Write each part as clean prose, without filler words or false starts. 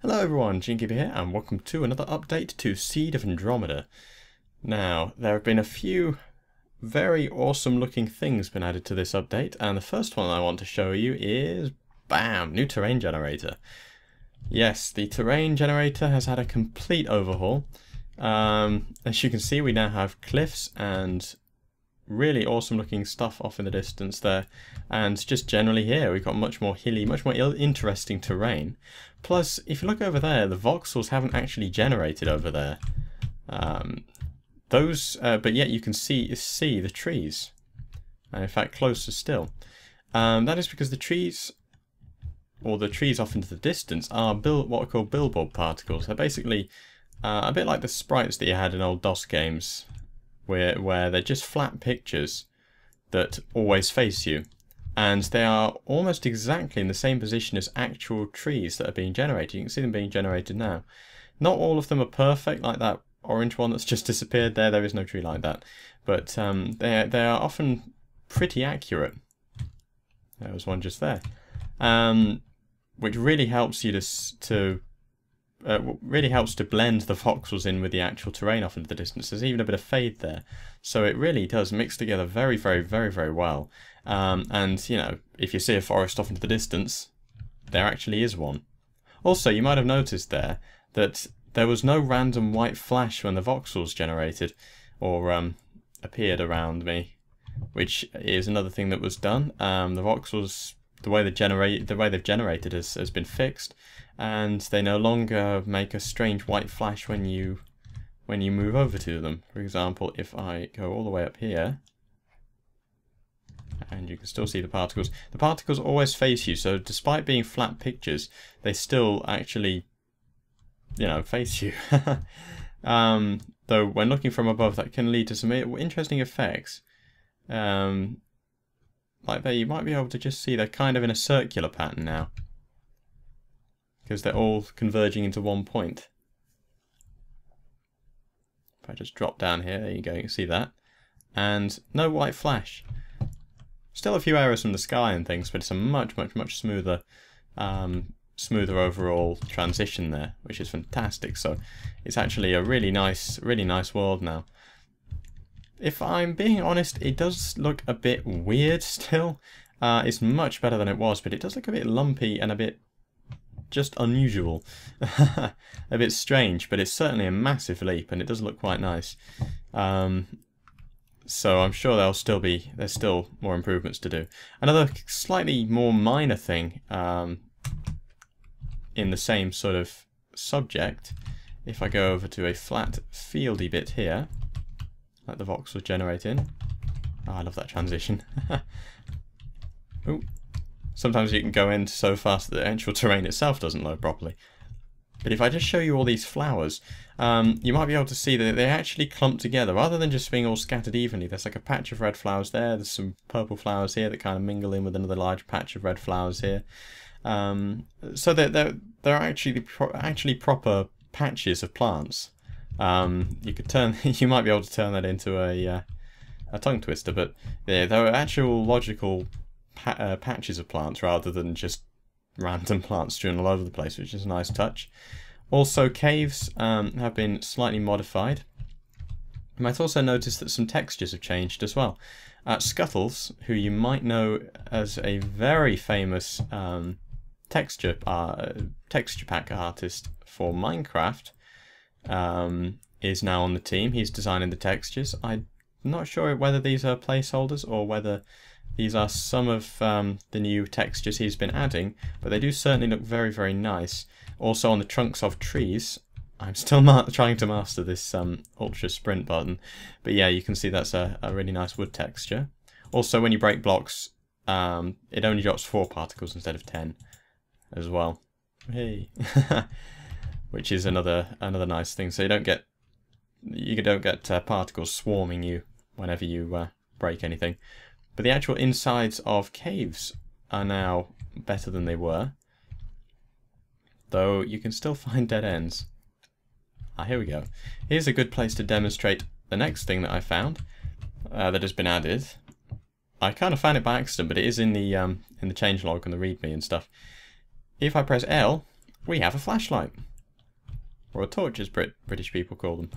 Hello everyone, Genekeeper here, and welcome to another update to Seed of Andromeda. Now, there have been a few very awesome looking things been added to this update, and the first one I want to show you is, BAM! New terrain generator. Yes, the terrain generator has had a complete overhaul. As you can see, we now have cliffs and really awesome looking stuff off in the distance there, and just generally here we've got much more hilly, much more interesting terrain. Plus, if you look over there, the voxels haven't actually generated over there. But yet you can see the trees, and in fact closer still. That is because the trees, or the trees off into the distance, are what are called billboard particles. They're basically a bit like the sprites that you had in old DOS games, where they're just flat pictures that always face you, and they are almost exactly in the same position as actual trees that are being generated. You can see them being generated now. Not all of them are perfect, like that orange one that's just disappeared there. There is no tree like that, but they are often pretty accurate. There was one just there, which really helps you really helps to blend the voxels in with the actual terrain off into the distance. There's even a bit of fade there, so it really does mix together very, very, very, very well. And you know, if you see a forest off into the distance, there actually is one. Also, you might have noticed there that there was no random white flash when the voxels generated or appeared around me, which is another thing that was done. The voxels, the way they've generated has been fixed, and they no longer make a strange white flash when you move over to them. For example, if I go all the way up here, and you can still see the particles always face you, so despite being flat pictures, they still actually, you know, face you. Though when looking from above, that can lead to some interesting effects. Like there, you might be able to just see they're kind of in a circular pattern now, because they're all converging into one point. If I just drop down here, there you go, you can see that. And no white flash. Still a few errors from the sky and things, but it's a much, much, much smoother overall transition there, which is fantastic. So it's actually a really nice world now. If I'm being honest, it does look a bit weird still. It's much better than it was, but it does look a bit lumpy and a bit just unusual. A bit strange, but it's certainly a massive leap, and it does look quite nice. So I'm sure there's still more improvements to do. Another slightly more minor thing in the same sort of subject, if I go over to a flat fieldy bit here, like the voxels generating. Oh, I love that transition. Ooh. Sometimes you can go in so fast that the actual terrain itself doesn't load properly. But if I just show you all these flowers, you might be able to see that they actually clump together rather than just being all scattered evenly. There's like a patch of red flowers there, there's some purple flowers here that kind of mingle in with another large patch of red flowers here. So they're actually proper patches of plants. You might be able to turn that into a tongue twister, but they're actual logical patches of plants rather than just random plants strewn all over the place, which is a nice touch. Also, caves have been slightly modified. You might also notice that some textures have changed as well. Scuttles, who you might know as a very famous texture pack artist for Minecraft, is now on the team. He's designing the textures. I'm not sure whether these are placeholders or whether these are some of the new textures he's been adding, but they do certainly look very, very nice. Also on the trunks of trees, I'm still trying to master this ultra sprint button, but yeah, you can see that's a really nice wood texture. Also, when you break blocks, it only drops 4 particles instead of 10 as well. Hey. Which is another nice thing. So you don't get particles swarming you whenever you break anything. But the actual insides of caves are now better than they were, though you can still find dead ends. Here we go. Here's a good place to demonstrate the next thing that I found that has been added. I kind of found it by accident, but it is in the changelog and the readme and stuff. If I press L, we have a flashlight. Or a torch, as British people call them.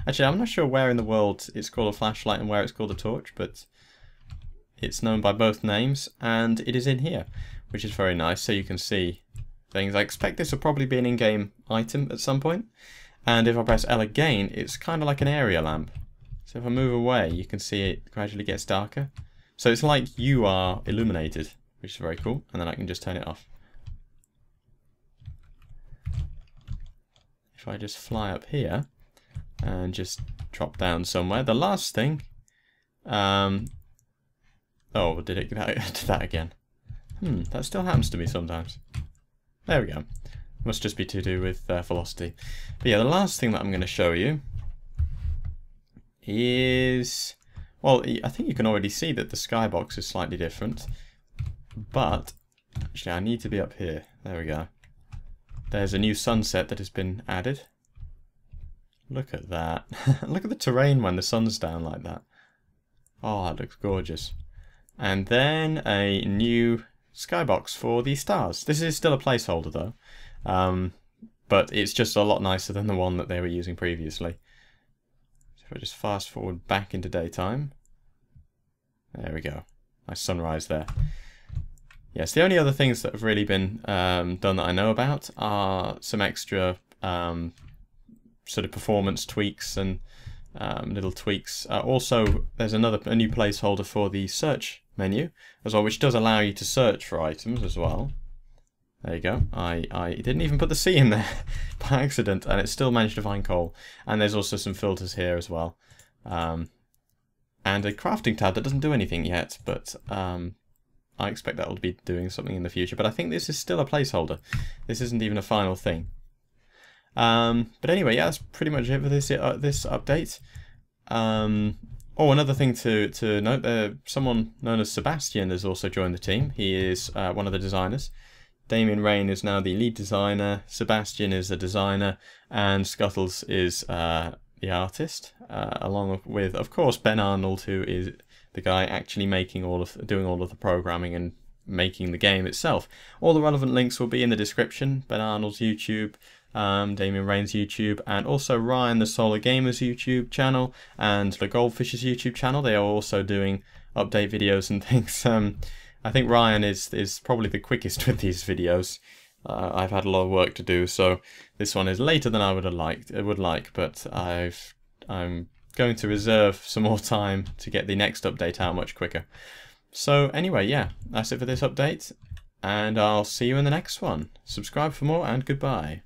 Actually, I'm not sure where in the world it's called a flashlight and where it's called a torch, but it's known by both names, and it is in here, which is very nice, so you can see things. I expect this will probably be an in-game item at some point, and if I press L again, it's kind of like an area lamp. So if I move away, you can see it gradually gets darker. So it's like you are illuminated, which is very cool, and then I can just turn it off. If I just fly up here and just drop down somewhere, the last thing, oh, did it do that again? That still happens to me sometimes. There we go. Must just be to do with velocity. But yeah, the last thing that I'm going to show you is, well, I think you can already see that the skybox is slightly different, but actually I need to be up here. There we go. There's a new sunset that has been added. Look at that. Look at the terrain when the sun's down like that. Oh, that looks gorgeous. And then a new skybox for the stars. This is still a placeholder though, but it's just a lot nicer than the one that they were using previously. So if I just fast forward back into daytime, there we go. Nice sunrise there. Yes, the only other things that have really been done that I know about are some extra sort of performance tweaks and little tweaks. Also, there's a new placeholder for the search menu as well, which does allow you to search for items as well. There you go. I didn't even put the C in there by accident, and it still managed to find coal. And there's also some filters here as well. And a crafting tab that doesn't do anything yet, but I expect that will be doing something in the future. But I think this is still a placeholder. This isn't even a final thing. But anyway, yeah, that's pretty much it for this update. Oh, another thing to note, someone known as Sebastian has also joined the team. He is one of the designers. Damien Rain is now the lead designer, Sebastian is the designer, and Scuttles is the artist, along with, of course, Ben Arnold, who is the guy actually doing all of the programming and making the game itself. All the relevant links will be in the description. Ben Arnold's YouTube, Damien Rain's YouTube, and also Ryan the Solar Gamer's YouTube channel, and the Goldfish's YouTube channel. They are also doing update videos and things. I think Ryan is probably the quickest with these videos. I've had a lot of work to do, so this one is later than I would like, but I'm going to reserve some more time to get the next update out much quicker. So anyway, yeah, that's it for this update, and I'll see you in the next one. Subscribe for more, and goodbye.